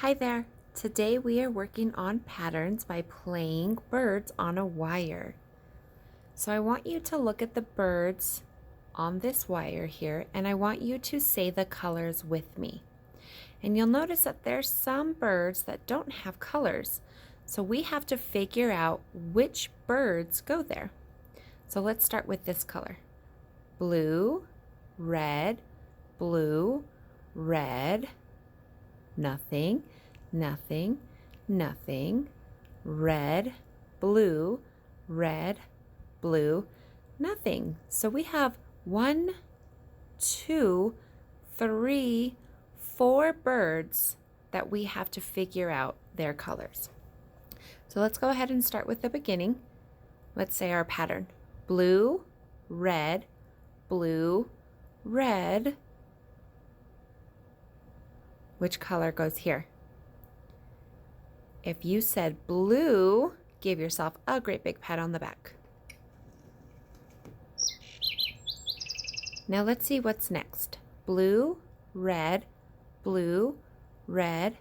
Hi there. Today we are working on patterns by playing birds on a wire. So I want you to look at the birds on this wire here, and I want you to say the colors with me. And you'll notice that there's some birds that don't have colors. So we have to figure out which birds go there. So let's start with this color. Blue, red, blue, red, nothing, nothing, nothing, red, blue, nothing. So we have 1, 2, 3, 4 birds that we have to figure out their colors. So let's go ahead and start with the beginning. Let's say our pattern. Blue, red, blue, red. Which color goes here? If you said blue, give yourself a great big pat on the back. Now let's see what's next. Blue, red, blue, red,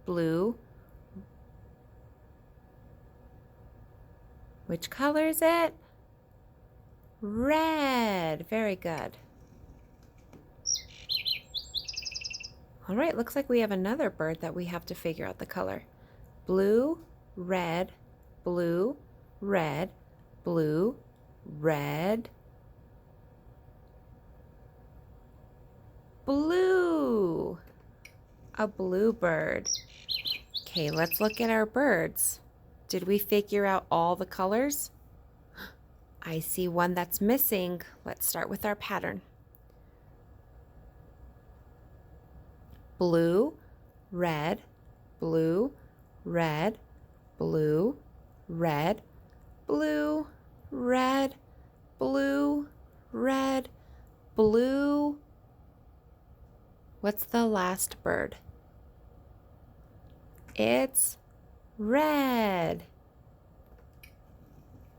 blue. Which color is it? Red. Very good. All right, looks like we have another bird that we have to figure out the color. Blue, red, blue, red, blue, red, blue. A blue bird. Okay, let's look at our birds. Did we figure out all the colors? I see one that's missing. Let's start with our pattern. Blue, red, blue, red, blue, red, blue, red, blue, red, blue. What's the last bird? It's red.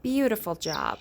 Beautiful job.